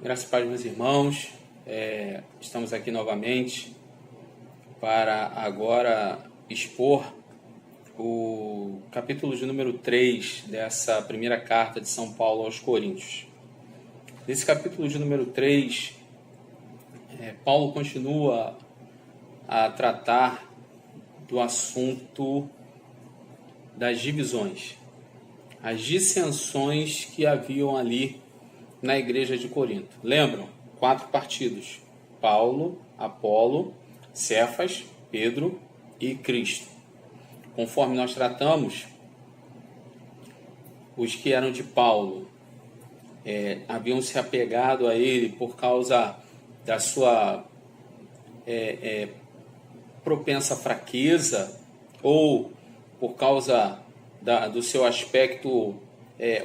Graças a Deus, meus irmãos, estamos aqui novamente para agora expor o capítulo de número 3 dessa primeira carta de São Paulo aos Coríntios. Nesse capítulo de número 3, Paulo continua a tratar do assunto das divisões, as dissensões que haviam ali na igreja de Corinto. Lembram? 4 partidos: Paulo, Apolo, Cefas, Pedro e Cristo. Conforme nós tratamos, os que eram de Paulo haviam se apegado a ele por causa da sua propensa fraqueza, ou por causa do seu aspecto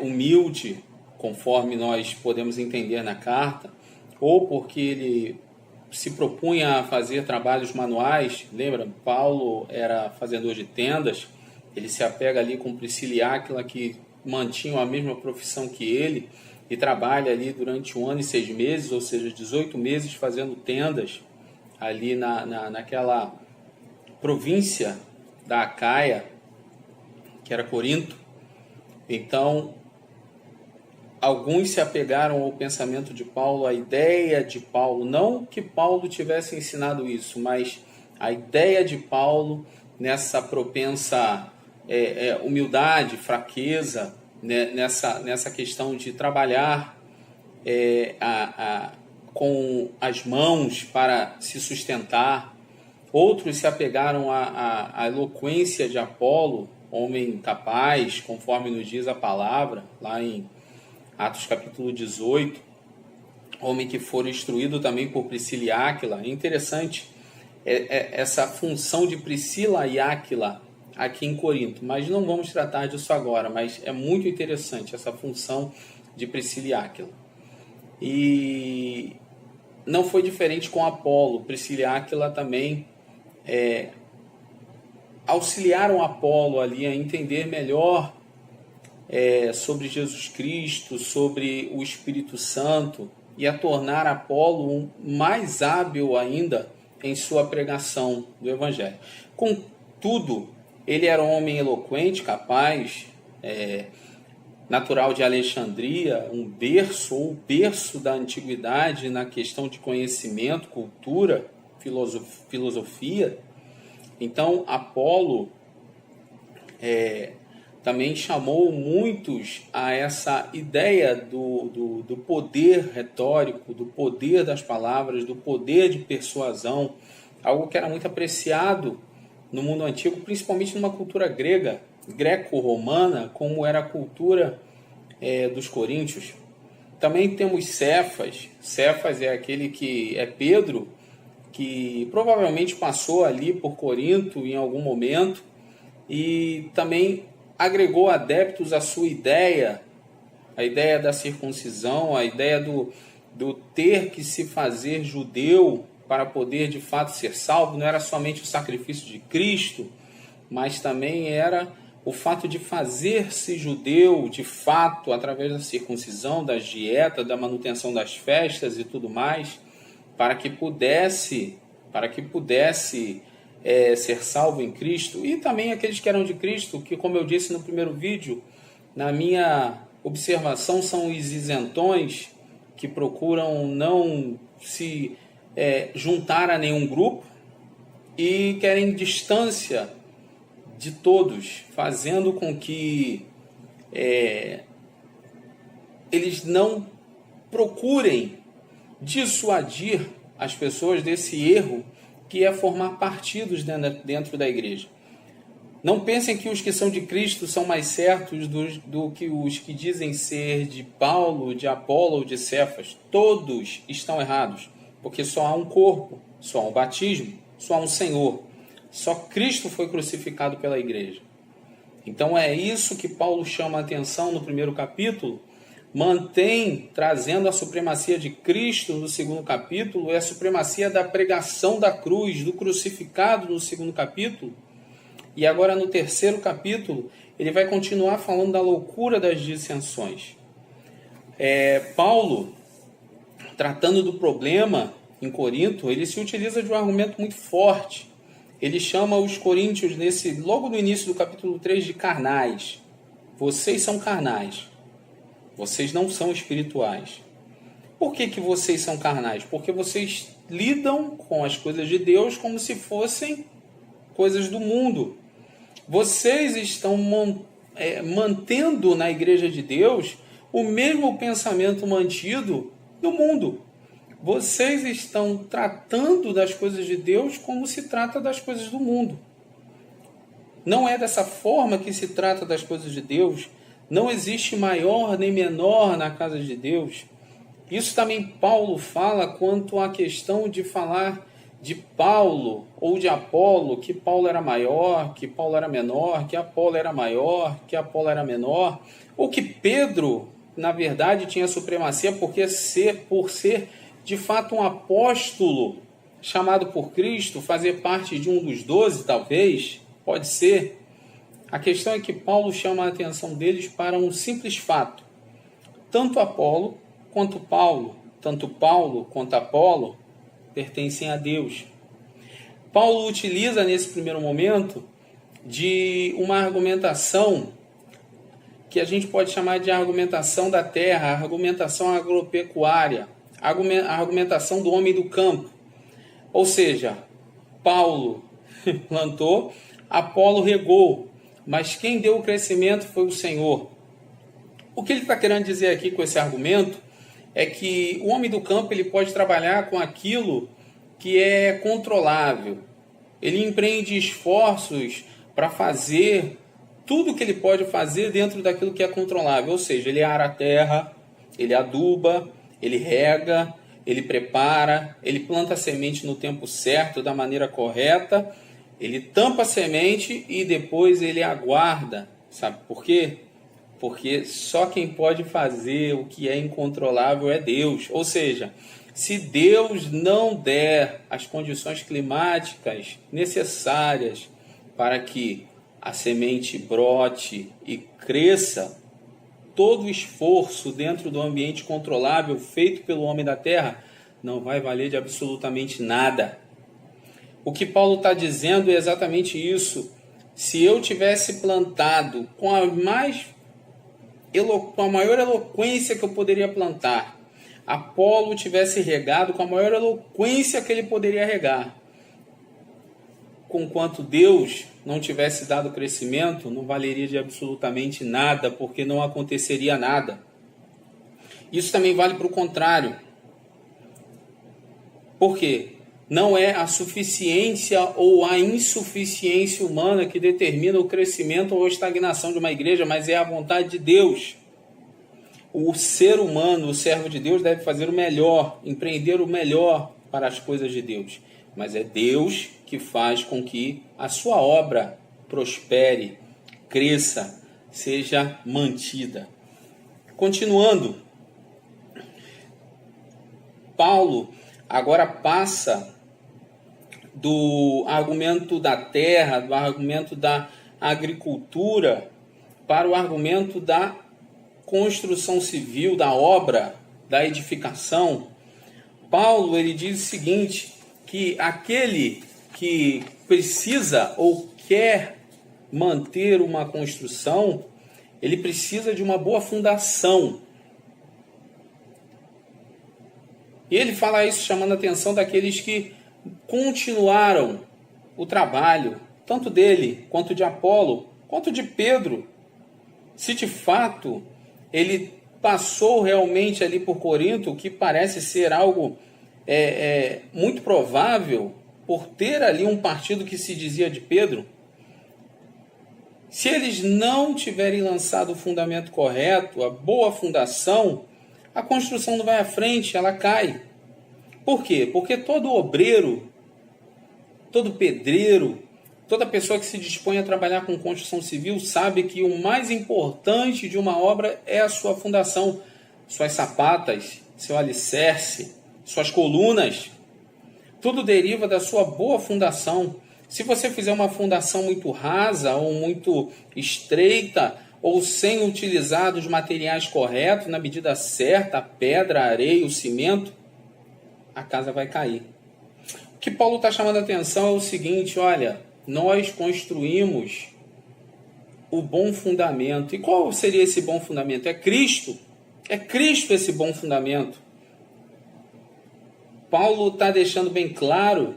humilde, conforme nós podemos entender na carta, ou porque ele se propunha a fazer trabalhos manuais. Lembra? Paulo era fazedor de tendas, ele se apega ali com Priscila e Áquila, que mantinham a mesma profissão que ele, e trabalha ali durante 1 ano e 6 meses, ou seja, 18 meses fazendo tendas ali naquela província da Acaia, que era Corinto. Então, alguns se apegaram ao pensamento de Paulo, à ideia de Paulo, não que Paulo tivesse ensinado isso, mas a ideia de Paulo nessa propensa humildade, fraqueza, né, nessa questão de trabalhar com as mãos para se sustentar. Outros se apegaram à eloquência de Apolo, homem capaz, conforme nos diz a palavra, lá em Atos capítulo 18, homem que foi instruído também por Priscila e Áquila. É interessante essa função de Priscila e Áquila aqui em Corinto, mas não vamos tratar disso agora, mas é muito interessante essa função de Priscila e Áquila. E não foi diferente com Apolo. Priscila e Áquila também auxiliaram Apolo ali a entender melhor sobre Jesus Cristo, sobre o Espírito Santo, e a tornar Apolo mais hábil ainda em sua pregação do Evangelho. Contudo, ele era um homem eloquente, capaz, natural de Alexandria, o berço da antiguidade na questão de conhecimento, cultura, filosofia. Então, Apolo também chamou muitos a essa ideia do poder retórico, do poder das palavras, do poder de persuasão, algo que era muito apreciado no mundo antigo, principalmente numa cultura greco-romana, como era a cultura dos coríntios. Também temos Cefas. Cefas é aquele que é Pedro, que provavelmente passou ali por Corinto em algum momento, e também agregou adeptos à sua ideia, a ideia da circuncisão, a ideia do ter que se fazer judeu para poder de fato ser salvo. Não era somente o sacrifício de Cristo, mas também era o fato de fazer-se judeu de fato através da circuncisão, das dietas, da manutenção das festas e tudo mais, para que pudesse ser salvo em Cristo. E também aqueles que eram de Cristo, que, como eu disse no primeiro vídeo, na minha observação, são os isentões, que procuram não se juntar a nenhum grupo e querem distância de todos, fazendo com que eles não procurem dissuadir as pessoas desse erro que é formar partidos dentro da igreja. Não pensem que os que são de Cristo são mais certos do que os que dizem ser de Paulo, de Apolo ou de Cefas. Todos estão errados, porque só há um corpo, só há um batismo, só há um Senhor. Só Cristo foi crucificado pela igreja. Então é isso que Paulo chama a atenção no primeiro capítulo, trazendo a supremacia de Cristo no segundo capítulo, e a supremacia da pregação da cruz, do crucificado no segundo capítulo. E agora no terceiro capítulo, ele vai continuar falando da loucura das dissensões. Paulo tratando do problema em Corinto, ele se utiliza de um argumento muito forte. Ele chama os coríntios, logo no início do capítulo 3, de carnais. Vocês são carnais. Vocês não são espirituais. Por que vocês são carnais? Porque vocês lidam com as coisas de Deus como se fossem coisas do mundo. Vocês estão mantendo na igreja de Deus o mesmo pensamento mantido no mundo. Vocês estão tratando das coisas de Deus como se trata das coisas do mundo. Não é dessa forma que se trata das coisas de Deus. Não existe maior nem menor na casa de Deus. Isso também Paulo fala quanto à questão de falar de Paulo ou de Apolo, que Paulo era maior, que Paulo era menor, que Apolo era maior, que Apolo era menor, ou que Pedro, na verdade, tinha supremacia por ser de fato um apóstolo chamado por Cristo, fazer parte de um dos 12, talvez, pode ser. A questão é que Paulo chama a atenção deles para um simples fato. Tanto Apolo quanto Paulo, tanto Paulo quanto Apolo, pertencem a Deus. Paulo utiliza nesse primeiro momento de uma argumentação que a gente pode chamar de argumentação da terra, argumentação agropecuária, a argumentação do homem do campo. Ou seja, Paulo plantou, Apolo regou, mas quem deu o crescimento foi o Senhor. O que ele está querendo dizer aqui com esse argumento é que o homem do campo ele pode trabalhar com aquilo que é controlável. Ele empreende esforços para fazer tudo que ele pode fazer dentro daquilo que é controlável. Ou seja, ele ara a terra, ele aduba, ele rega, ele prepara, ele planta a semente no tempo certo, da maneira correta, ele tampa a semente e depois ele aguarda. Sabe por quê? Porque só quem pode fazer o que é incontrolável é Deus. Ou seja, se Deus não der as condições climáticas necessárias para que a semente brote e cresça, todo o esforço dentro do ambiente controlável feito pelo homem da terra não vai valer de absolutamente nada. O que Paulo está dizendo é exatamente isso. Se eu tivesse plantado com a maior eloquência que eu poderia plantar, Apolo tivesse regado com a maior eloquência que ele poderia regar, conquanto Deus não tivesse dado crescimento, não valeria de absolutamente nada, porque não aconteceria nada. Isso também vale para o contrário. Por quê? Não é a suficiência ou a insuficiência humana que determina o crescimento ou a estagnação de uma igreja, mas é a vontade de Deus. O ser humano, o servo de Deus, deve fazer o melhor, empreender o melhor para as coisas de Deus. Mas é Deus que faz com que a sua obra prospere, cresça, seja mantida. Continuando, Paulo agora passa do argumento da terra, do argumento da agricultura, para o argumento da construção civil, da obra, da edificação. Paulo ele diz o seguinte, que aquele que precisa ou quer manter uma construção, ele precisa de uma boa fundação. E ele fala isso chamando a atenção daqueles que continuaram o trabalho, tanto dele, quanto de Apolo, quanto de Pedro. Se de fato ele passou realmente ali por Corinto, o que parece ser algo muito provável, por ter ali um partido que se dizia de Pedro, se eles não tiverem lançado o fundamento correto, a boa fundação, a construção não vai à frente, ela cai. Por quê? Porque todo obreiro, todo pedreiro, toda pessoa que se dispõe a trabalhar com construção civil sabe que o mais importante de uma obra é a sua fundação, suas sapatas, seu alicerce, suas colunas. Tudo deriva da sua boa fundação. Se você fizer uma fundação muito rasa ou muito estreita, ou sem utilizar os materiais corretos, na medida certa, a pedra, a areia, o cimento, a casa vai cair. O que Paulo está chamando a atenção é o seguinte: olha, nós construímos o bom fundamento. E qual seria esse bom fundamento? É Cristo. É Cristo esse bom fundamento. Paulo está deixando bem claro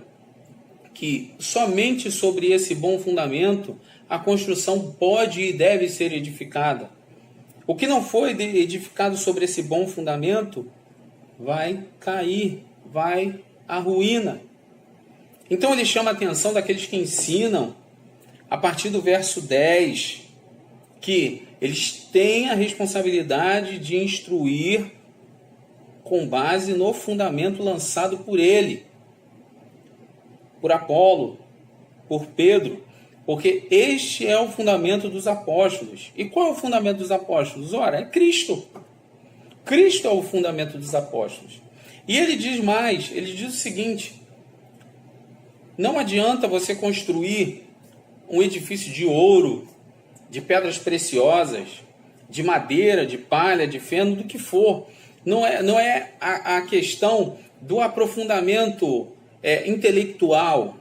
que somente sobre esse bom fundamento a construção pode e deve ser edificada. O que não foi edificado sobre esse bom fundamento vai cair, vai à ruína. Então ele chama a atenção daqueles que ensinam, a partir do verso 10, que eles têm a responsabilidade de instruir com base no fundamento lançado por ele, por Apolo, por Pedro, porque este é o fundamento dos apóstolos. E qual é o fundamento dos apóstolos? Ora, é Cristo. Cristo é o fundamento dos apóstolos. E ele diz mais, ele diz o seguinte: não adianta você construir um edifício de ouro, de pedras preciosas, de madeira, de palha, de feno, do que for. Não é a questão do aprofundamento intelectual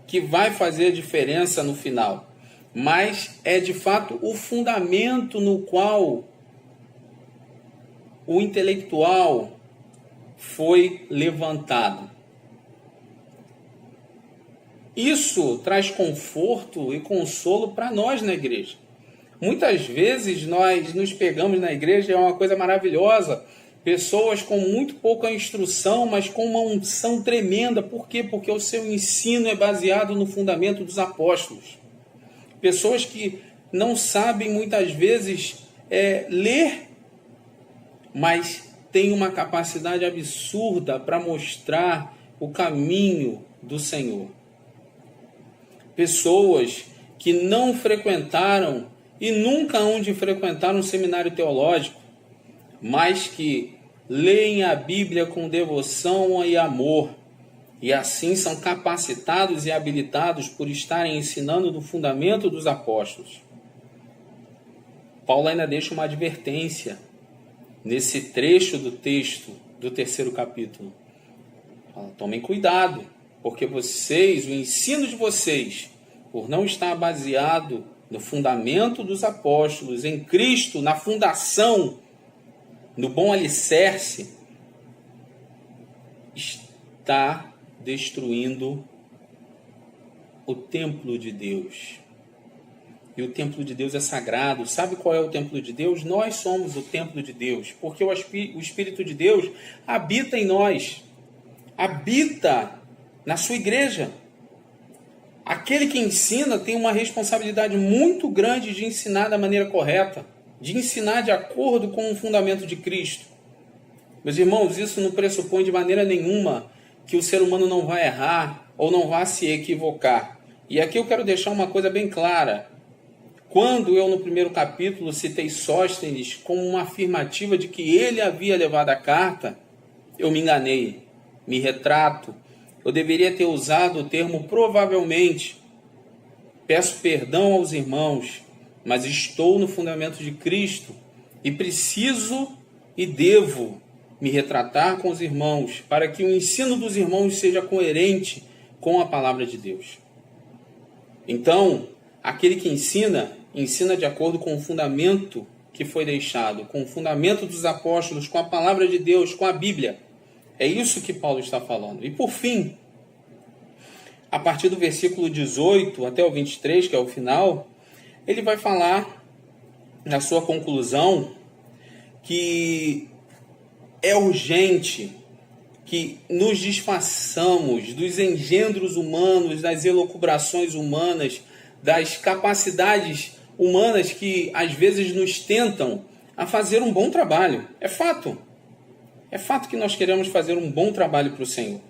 que vai fazer a diferença no final, mas é de fato o fundamento no qual o intelectual foi levantado. Isso traz conforto e consolo para nós na igreja. Muitas vezes nós nos pegamos na igreja, é uma coisa maravilhosa, pessoas com muito pouca instrução, mas com uma unção tremenda. Por quê? Porque o seu ensino é baseado no fundamento dos apóstolos. Pessoas que não sabem muitas vezes ler, mas têm uma capacidade absurda para mostrar o caminho do Senhor. Pessoas que não frequentaram e nunca hão de frequentar um seminário teológico, mas que leem a Bíblia com devoção e amor, e assim são capacitados e habilitados por estarem ensinando no fundamento dos apóstolos. Paulo ainda deixa uma advertência nesse trecho do texto do 3º capítulo. Fala, tomem cuidado, porque vocês, o ensino de vocês, por não estar baseado no fundamento dos apóstolos, em Cristo, na fundação, no bom alicerce, está destruindo o templo de Deus. E o templo de Deus é sagrado. Sabe qual é o templo de Deus? Nós somos o templo de Deus, porque o Espírito de Deus habita em nós, habita na sua igreja. Aquele que ensina tem uma responsabilidade muito grande de ensinar da maneira correta, de ensinar de acordo com o fundamento de Cristo. Meus irmãos, isso não pressupõe de maneira nenhuma que o ser humano não vai errar ou não vai se equivocar. E aqui eu quero deixar uma coisa bem clara. Quando eu, no 1º capítulo, citei Sóstenes como uma afirmativa de que ele havia levado a carta, eu me enganei, me retrato. Eu deveria ter usado o termo provavelmente. Peço perdão aos irmãos, mas estou no fundamento de Cristo e preciso e devo me retratar com os irmãos para que o ensino dos irmãos seja coerente com a palavra de Deus. Então, aquele que ensina de acordo com o fundamento que foi deixado, com o fundamento dos apóstolos, com a palavra de Deus, com a Bíblia. É isso que Paulo está falando. E por fim, a partir do versículo 18 até o 23, que é o final, ele vai falar, na sua conclusão, que é urgente que nos desfaçamos dos engendros humanos, das elucubrações humanas, das capacidades humanas que às vezes nos tentam a fazer um bom trabalho. É fato. É fato que nós queremos fazer um bom trabalho para o Senhor.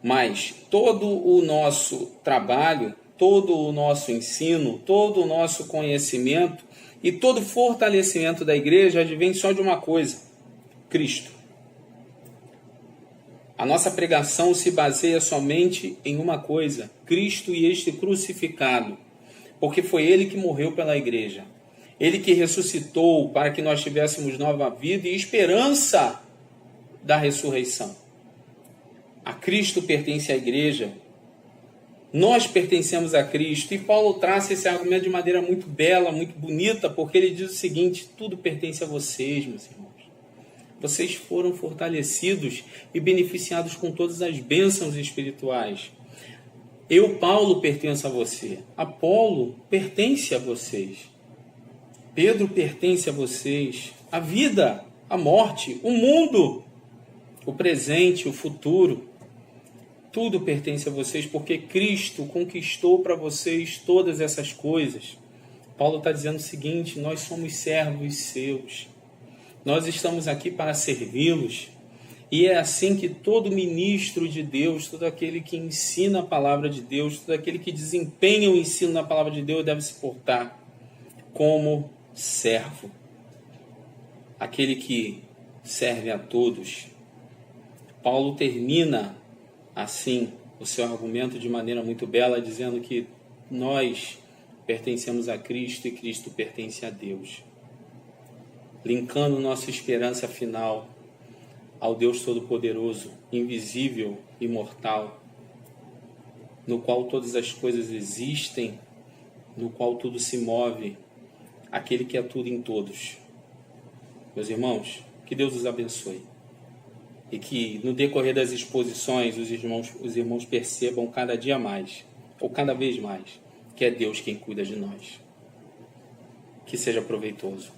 Mas todo o nosso trabalho, todo o nosso ensino, todo o nosso conhecimento e todo o fortalecimento da igreja advém só de uma coisa: Cristo. A nossa pregação se baseia somente em uma coisa: Cristo e este crucificado. Porque foi Ele que morreu pela igreja. Ele que ressuscitou para que nós tivéssemos nova vida e esperança da ressurreição. A Cristo pertence a igreja. Nós pertencemos a Cristo. E Paulo traça esse argumento de maneira muito bela, muito bonita, porque ele diz o seguinte: tudo pertence a vocês, meus irmãos. Vocês foram fortalecidos e beneficiados com todas as bênçãos espirituais. Eu, Paulo, pertenço a você. Apolo pertence a vocês. Pedro pertence a vocês. A vida, a morte, o mundo, o presente, o futuro, tudo pertence a vocês, porque Cristo conquistou para vocês todas essas coisas. Paulo está dizendo o seguinte: nós somos servos seus. Nós estamos aqui para servi-los. E é assim que todo ministro de Deus, todo aquele que ensina a palavra de Deus, todo aquele que desempenha o ensino na palavra de Deus deve se portar como servo. Aquele que serve a todos. Paulo termina assim o seu argumento de maneira muito bela, dizendo que nós pertencemos a Cristo e Cristo pertence a Deus. Linkando nossa esperança final ao Deus Todo-Poderoso, invisível, imortal, no qual todas as coisas existem, no qual tudo se move, aquele que é tudo em todos. Meus irmãos, que Deus os abençoe. E que no decorrer das exposições os irmãos percebam cada dia mais, ou cada vez mais, que é Deus quem cuida de nós. Que seja proveitoso.